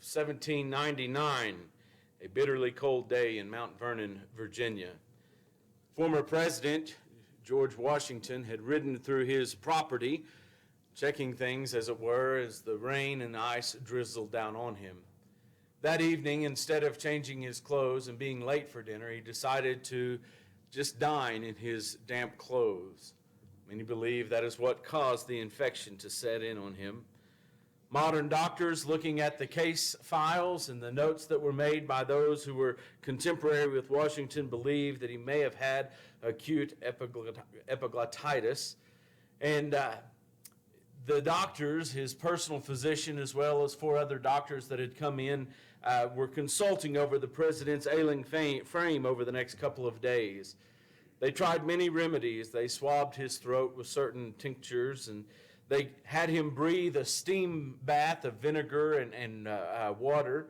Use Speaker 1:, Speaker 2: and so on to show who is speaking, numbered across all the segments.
Speaker 1: 1799, a bitterly cold day in Mount Vernon, Virginia. Former President George Washington had ridden through his property, checking things, as it were, as the rain and ice drizzled down on him. That evening, instead of changing his clothes and being late for dinner, he decided to just dine in his damp clothes. Many believe that is what caused the infection to set in on him. Modern doctors, looking at the case files and the notes that were made by those who were contemporary with Washington, believe that he may have had acute epiglottitis. And the doctors, his personal physician, as well as 4 other doctors that had come in, were consulting over the president's ailing frame over the next couple of days. They tried many remedies. They swabbed his throat with certain tinctures, and they had him breathe a steam bath of vinegar and water.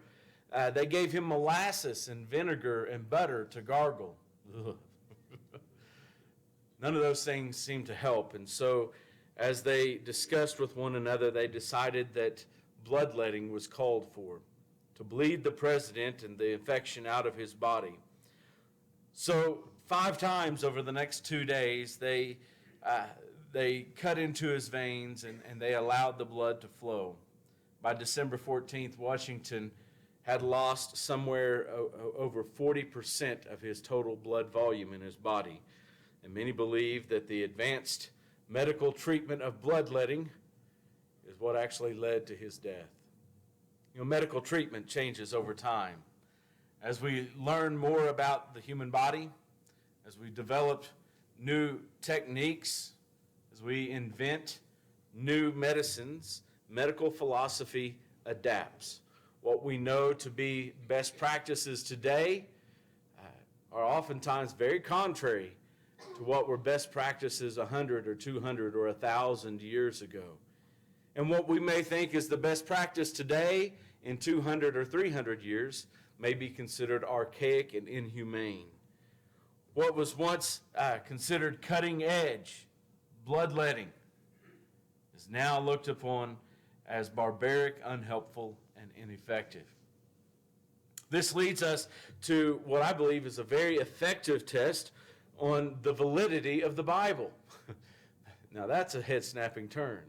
Speaker 1: They gave him molasses and vinegar and butter to gargle. None of those things seemed to help, and so as they discussed with one another, they decided that bloodletting was called for, to bleed the president and the infection out of his body. So 5 times over the next 2 days, they cut into his veins and they allowed the blood to flow. By December 14th, Washington had lost somewhere over 40% of his total blood volume in his body. And many believe that the advanced medical treatment of bloodletting is what actually led to his death. Medical treatment changes over time. As we learn more about the human body, as we develop new techniques, as we invent new medicines, medical philosophy adapts. What we know to be best practices today are oftentimes very contrary to what were best practices 100 or 200 or 1,000 years ago. And what we may think is the best practice today in 200 or 300 years may be considered archaic and inhumane. What was once considered cutting edge, bloodletting, is now looked upon as barbaric, unhelpful, and ineffective. This leads us to what I believe is a very effective test on the validity of the Bible. Now that's a head-snapping turn.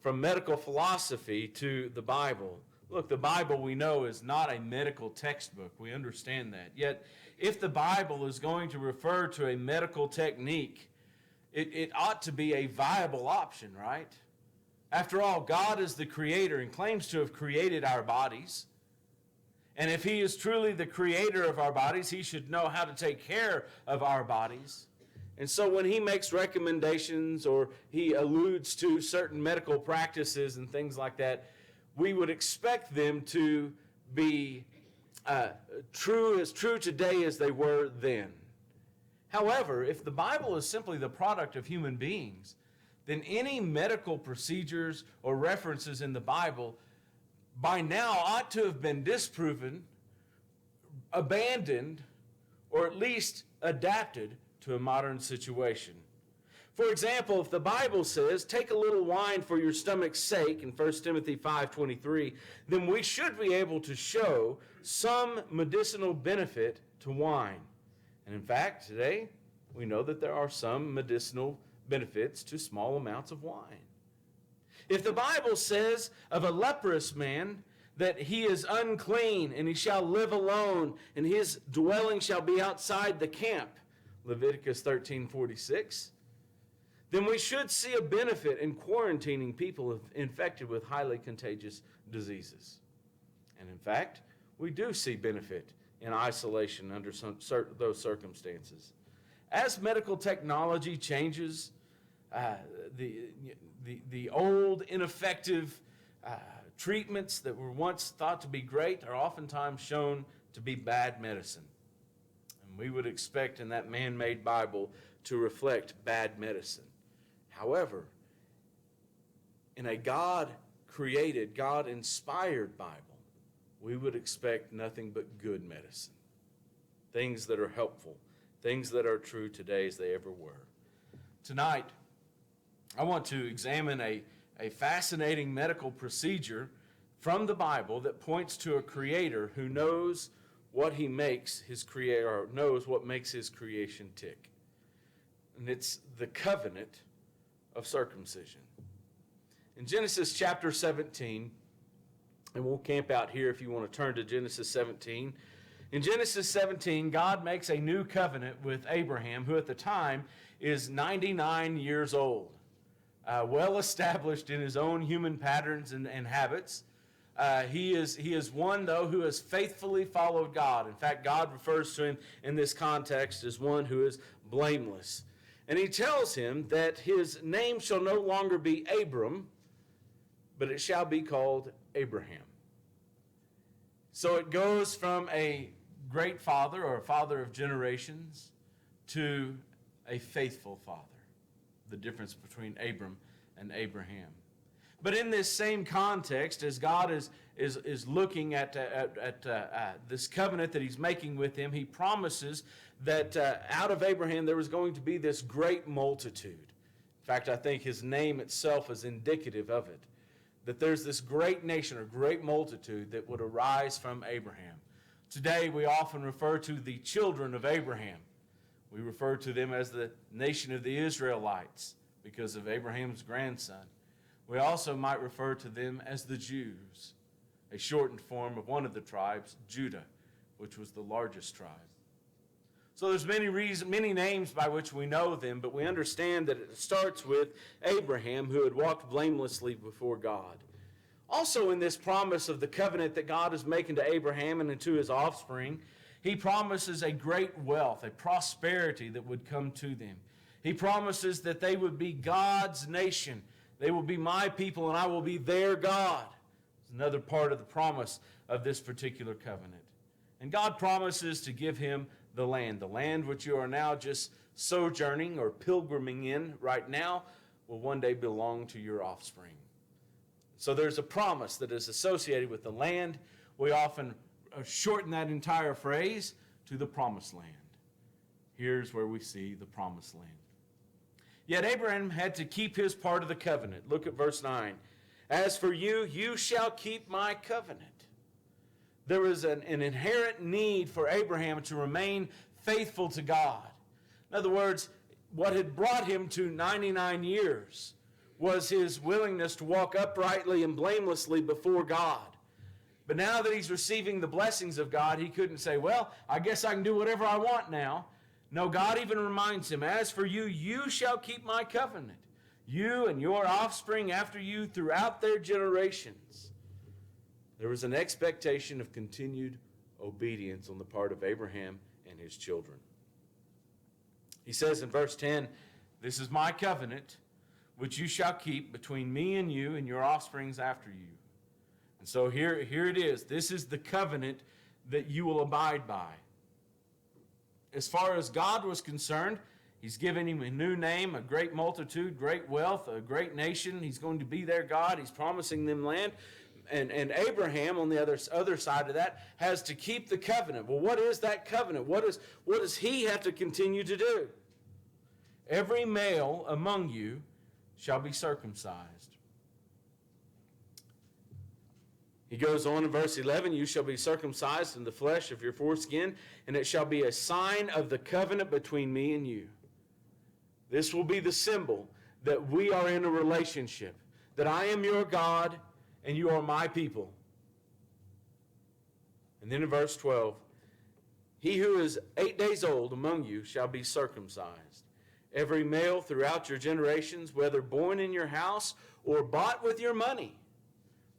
Speaker 1: From medical philosophy to the Bible. Look, the Bible we know is not a medical textbook. We understand that. Yet, if the Bible is going to refer to a medical technique, it ought to be a viable option, right? After all, God is the creator and claims to have created our bodies. And if he is truly the creator of our bodies, he should know how to take care of our bodies. And so when he makes recommendations or he alludes to certain medical practices and things like that, we would expect them to be true today as they were then. However, if the Bible is simply the product of human beings, then any medical procedures or references in the Bible by now ought to have been disproven, abandoned, or at least adapted to a modern situation. For example, if the Bible says, take a little wine for your stomach's sake in 1 Timothy 5:23, then we should be able to show some medicinal benefit to wine. And in fact, today, we know that there are some medicinal benefits to small amounts of wine. If the Bible says of a leprous man that he is unclean and he shall live alone and his dwelling shall be outside the camp, Leviticus 13:46, then we should see a benefit in quarantining people infected with highly contagious diseases. And in fact, we do see benefit in isolation under those circumstances. As medical technology changes, the old, ineffective treatments that were once thought to be great are oftentimes shown to be bad medicine. And we would expect in that man-made Bible to reflect bad medicine. However, in a God-created, God-inspired Bible, we would expect nothing but good medicine. Things that are helpful, things that are true today as they ever were. Tonight, I want to examine a fascinating medical procedure from the Bible that points to a creator who knows what he makes his creator, or knows what makes his creation tick. And it's the covenant of circumcision. In Genesis chapter 17, and we'll camp out here if you want to turn to Genesis 17. In Genesis 17, God makes a new covenant with Abraham, who at the time is 99 years old, well established in his own human patterns and habits. He is one, though, who has faithfully followed God. In fact, God refers to him in this context as one who is blameless. And he tells him that his name shall no longer be Abram, but it shall be called Abraham. So it goes from a great father, or a father of generations, to a faithful father. The difference between Abram and Abraham. But in this same context, as God is looking at this covenant that he's making with him, he promises that out of Abraham there was going to be this great multitude. In fact, I think his name itself is indicative of it. That there's this great nation or great multitude that would arise from Abraham. Today we often refer to the children of Abraham. We refer to them as the nation of the Israelites because of Abraham's grandson. We also might refer to them as the Jews, a shortened form of one of the tribes, Judah, which was the largest tribe. So there's many names by which we know them, but we understand that it starts with Abraham, who had walked blamelessly before God. Also in this promise of the covenant that God is making to Abraham and to his offspring, he promises a great wealth, a prosperity that would come to them. He promises that they would be God's nation. They will be my people and I will be their God. It's another part of the promise of this particular covenant. And God promises to give him the land which you are now just sojourning or pilgriming in right now will one day belong to your offspring. So there's a promise that is associated with the land. We often shorten that entire phrase to the promised land. Here's where we see the promised land. Yet Abraham had to keep his part of the covenant. Look at verse 9. As for you, you shall keep my covenant. There was an inherent need for Abraham to remain faithful to God. In other words, what had brought him to 99 years was his willingness to walk uprightly and blamelessly before God. But now that he's receiving the blessings of God, he couldn't say, well, I guess I can do whatever I want now. No, God even reminds him, as for you, you shall keep my covenant. You and your offspring after you throughout their generations. There was an expectation of continued obedience on the part of Abraham and his children. He says in verse 10, this is my covenant, which you shall keep between me and you and your offsprings after you. And so here it is. This is the covenant that you will abide by. As far as God was concerned, he's given him a new name, a great multitude, great wealth, a great nation. He's going to be their God. He's promising them land. And Abraham, on the other side of that, has to keep the covenant. Well, what is that covenant? What does he have to continue to do? Every male among you shall be circumcised. He goes on in verse 11, you shall be circumcised in the flesh of your foreskin, and it shall be a sign of the covenant between me and you. This will be the symbol that we are in a relationship, that I am your God and you are my people. And then in verse 12, he who is 8 days old among you shall be circumcised. Every male throughout your generations, whether born in your house or bought with your money.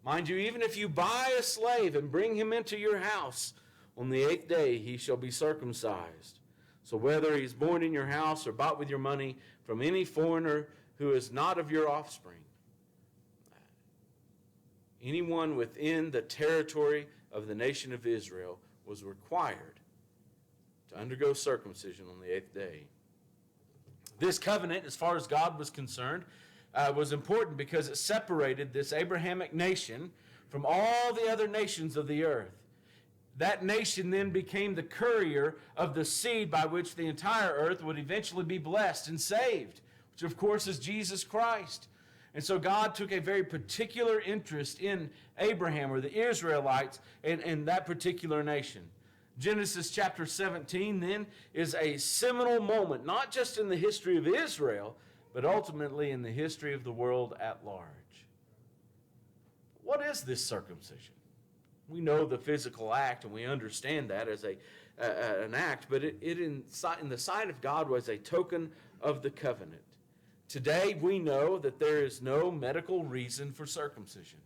Speaker 1: Mind you, even if you buy a slave and bring him into your house, on the 8th day he shall be circumcised. So whether he's born in your house or bought with your money from any foreigner who is not of your offspring, anyone within the territory of the nation of Israel was required to undergo circumcision on the 8th day. This covenant, as far as God was concerned, was important because it separated this Abrahamic nation from all the other nations of the earth. That nation then became the courier of the seed by which the entire earth would eventually be blessed and saved, which of course is Jesus Christ. And so God took a very particular interest in Abraham, or the Israelites, and that particular nation. Genesis chapter 17 then is a seminal moment, not just in the history of Israel, but ultimately in the history of the world at large. What is this circumcision? We know the physical act, and we understand that as an act, but it in the sight of God was a token of the covenant. Today we know that there is no medical reason for circumcision.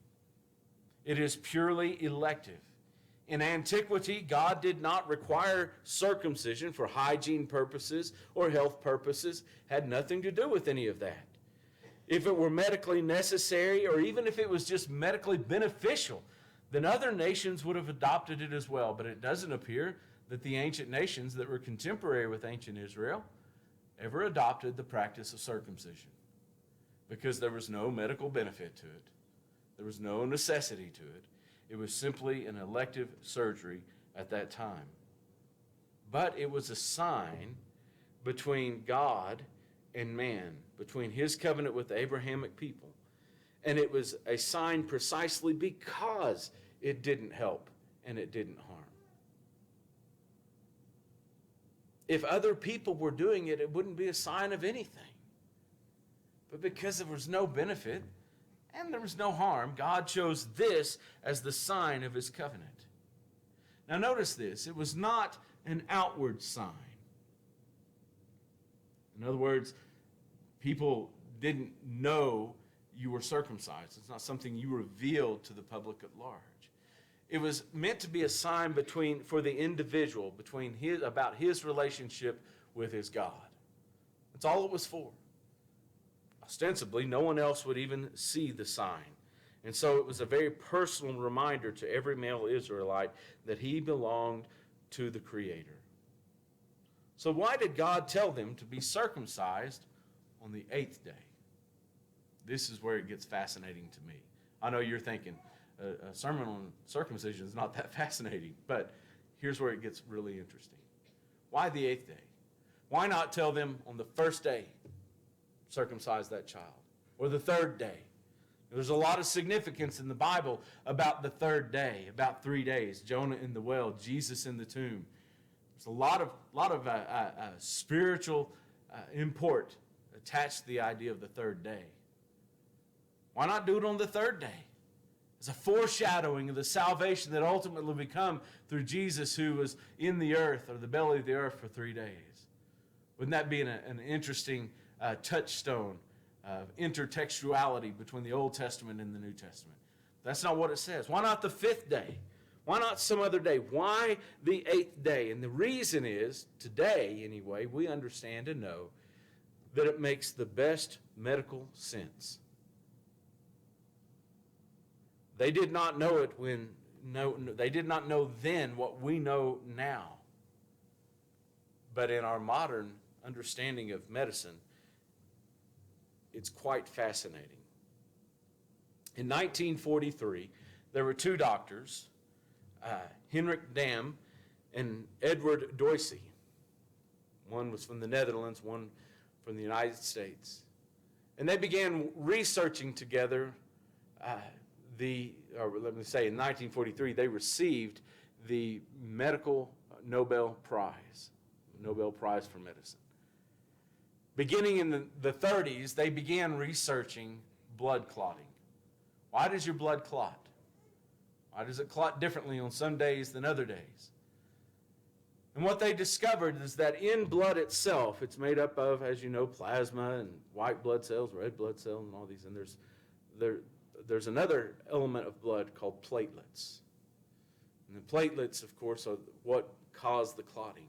Speaker 1: It is purely elective. In antiquity, God did not require circumcision for hygiene purposes or health purposes. Had nothing to do with any of that. If it were medically necessary, or even if it was just medically beneficial, then other nations would have adopted it as well. But it doesn't appear that the ancient nations that were contemporary with ancient Israel ever adopted the practice of circumcision, because there was no medical benefit to it. There was no necessity to it. It was simply an elective surgery at that time. But it was a sign between God and man, between his covenant with the Abrahamic people. And it was a sign precisely because it didn't help and it didn't harm. If other people were doing it, it wouldn't be a sign of anything. But because there was no benefit and there was no harm, God chose this as the sign of his covenant. Now notice this, it was not an outward sign. In other words, people didn't know you were circumcised. It's not something you revealed to the public at large. It was meant to be a sign for the individual, about his relationship with his God. That's all it was for. Ostensibly, no one else would even see the sign. And so it was a very personal reminder to every male Israelite that he belonged to the Creator. So why did God tell them to be circumcised on the 8th day? This is where it gets fascinating to me. I know you're thinking, a sermon on circumcision is not that fascinating, but here's where it gets really interesting. Why the 8th day? Why not tell them on the first day, circumcise that child? Or the 3rd day? There's a lot of significance in the Bible about the 3rd day, about 3 days. Jonah in the well, Jesus in the tomb. There's a lot of spiritual import attached to the idea of the 3rd day. Why not do it on the 3rd day? It's a foreshadowing of the salvation that ultimately will come through Jesus, who was in the earth, or the belly of the earth, for 3 days. Wouldn't that be an interesting touchstone of intertextuality between the Old Testament and the New Testament? That's not what it says. Why not the 5th day? Why not some other day? Why the 8th day? And the reason is, today anyway, we understand and know that it makes the best medical sense. They did not know it they did not know then what we know now. But in our modern understanding of medicine, it's quite fascinating. In 1943, there were 2 doctors, Henrik Dam and Edward Doisy. One was from the Netherlands, one from the United States. And they began researching together in 1943, they received the medical Nobel Prize for medicine. Beginning in the 30s, they began researching blood clotting. Why does your blood clot? Why does it clot differently on some days than other days? And what they discovered is that in blood itself, it's made up of, as you know, plasma and white blood cells, red blood cells, and all these. And there's another element of blood called platelets. And the platelets, of course, are what cause the clotting.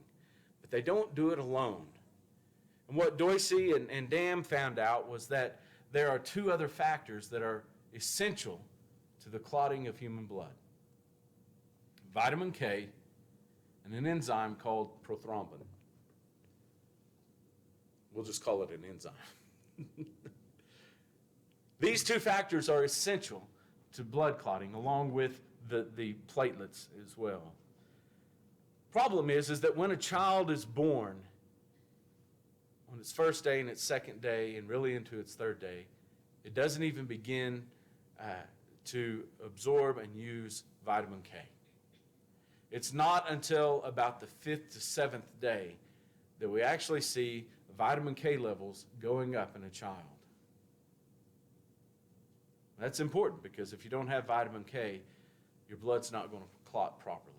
Speaker 1: But they don't do it alone. And what Doisy and Dam found out was that there are 2 other factors that are essential to the clotting of human blood. Vitamin K and an enzyme called prothrombin. We'll just call it an enzyme. These 2 factors are essential to blood clotting, along with the platelets as well. Problem is that when a child is born, on its first day and its second day, and really into its 3rd day, It doesn't even begin to absorb and use vitamin K. It's not until about the 5th to 7th day that we actually see vitamin K levels going up in a child. That's important because if you don't have vitamin K, your blood's not going to clot properly.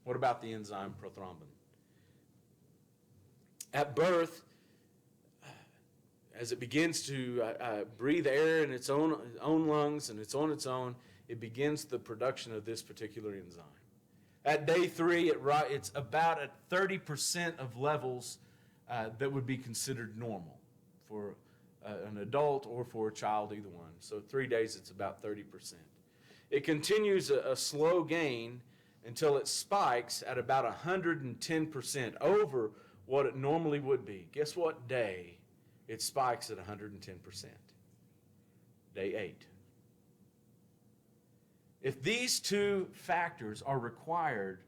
Speaker 1: What about the enzyme prothrombin? At birth, as it begins to breathe air in its own lungs and it's on its own, it begins the production of this particular enzyme. At day 3, it's about at 30% of levels that would be considered normal for an adult or for a child, either one. So 3 days, it's about 30%. It continues a slow gain until it spikes at about 110% over what it normally would be. Guess what day it spikes at 110%? Day 8. If these two factors are required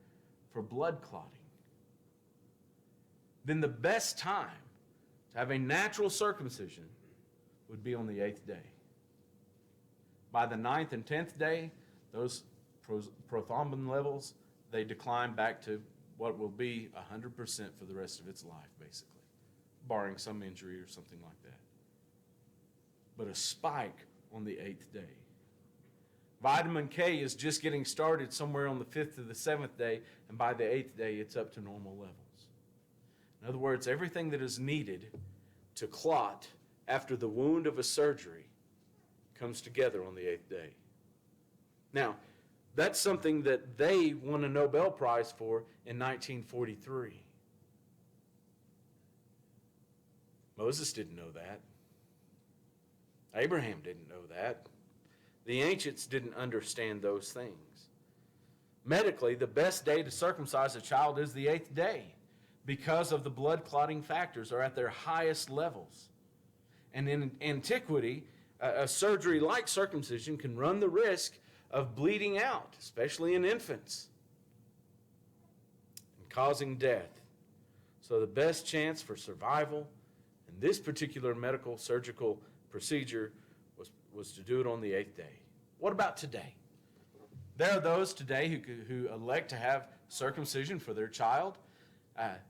Speaker 1: for blood clotting, then the best time to have a natural circumcision would be on the 8th day. By the 9th and 10th day, those prothrombin levels, they decline back to what will be 100% for the rest of its life, basically, barring some injury or something like that. But a spike on the 8th day. Vitamin K is just getting started somewhere on the 5th to the 7th day, and by the 8th day, it's up to normal levels. In other words, everything that is needed to clot after the wound of a surgery comes together on the 8th day. Now, that's something that they won a Nobel Prize for in 1943. Moses didn't know that. Abraham didn't know that. The ancients didn't understand those things. Medically, the best day to circumcise a child is the 8th day because of the blood clotting factors are at their highest levels. And in antiquity, a surgery like circumcision can run the risk of bleeding out, especially in infants, and causing death. So the best chance for survival in this particular medical surgical procedure was to do it on the 8th day. What about today? There are those today who elect to have circumcision for their child.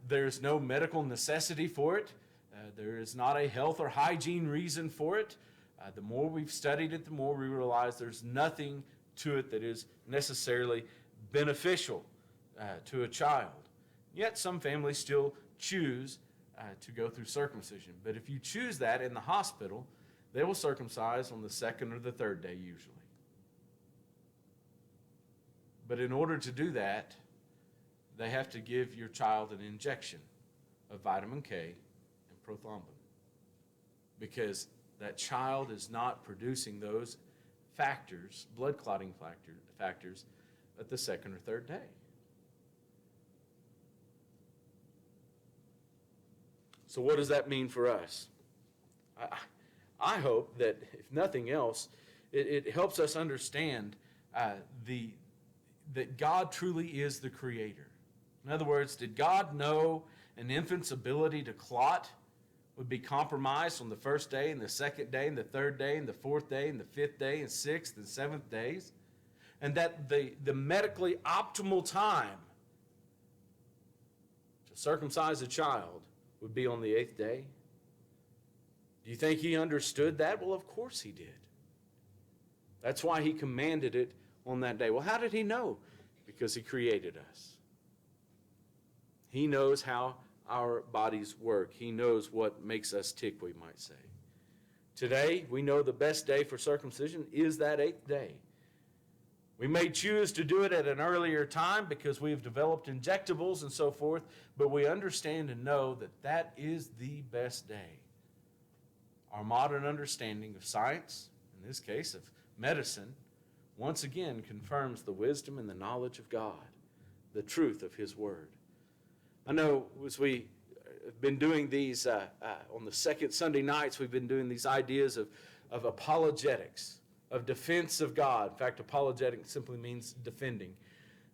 Speaker 1: There is no medical necessity for it. There is not a health or hygiene reason for it. The more we've studied it, the more we realize there's nothing to it that is necessarily beneficial to a child. Yet some families still choose to go through circumcision. But if you choose that in the hospital, they will circumcise on the 2nd or the 3rd day usually. But in order to do that, they have to give your child an injection of vitamin K and prothrombin, because that child is not producing those factors, blood clotting factors, at the 2nd or 3rd day. So what does that mean for us? I hope that, if nothing else, it helps us understand that God truly is the creator. In other words, did God know an infant's ability to clot would be compromised on the 1st day and the 2nd day and the 3rd day and the 4th day and the 5th day and 6th and 7th days? And that the medically optimal time to circumcise a child would be on the 8th day? Do you think he understood that? Well, of course he did. That's why he commanded it on that day. Well, how did he know? Because he created us. He knows how our bodies work. He knows what makes us tick, we might say. Today, we know the best day for circumcision is that 8th day. We may choose to do it at an earlier time because we've developed injectables and so forth, but we understand and know that that is the best day. Our modern understanding of science, in this case of medicine, once again confirms the wisdom and the knowledge of God, the truth of His Word. I know as we have been doing these on the second Sunday nights, we've been doing these ideas of apologetics, of defense of God. In fact, apologetic simply means defending.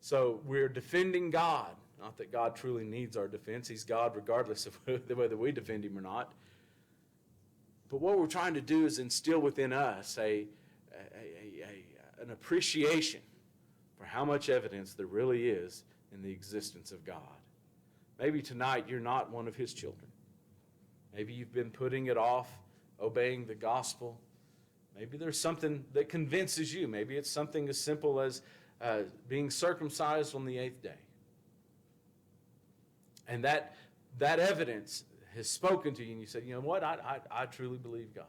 Speaker 1: So we're defending God. Not that God truly needs our defense. He's God regardless of whether we defend Him or not. But what we're trying to do is instill within us an appreciation for how much evidence there really is in the existence of God. Maybe tonight you're not one of his children. Maybe you've been putting it off, obeying the gospel. Maybe there's something that convinces you. Maybe it's something as simple as being circumcised on the 8th day. And that evidence has spoken to you, and you said, you know what, I truly believe God.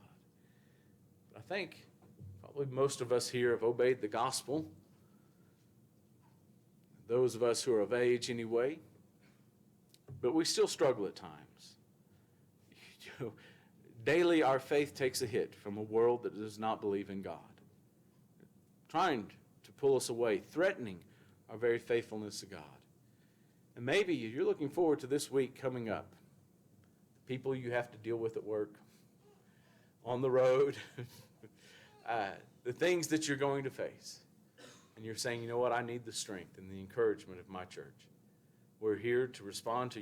Speaker 1: But I think probably most of us here have obeyed the gospel. Those of us who are of age anyway. But we still struggle at times. Daily our faith takes a hit from a world that does not believe in God, trying to pull us away, threatening our very faithfulness to God. And maybe you're looking forward to this week coming up. The people you have to deal with at work, on the road, the things that you're going to face. And you're saying, you know what, I need the strength and the encouragement of my church. We're here to respond to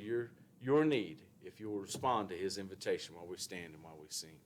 Speaker 1: your need if you will respond to his invitation while we stand and while we sing.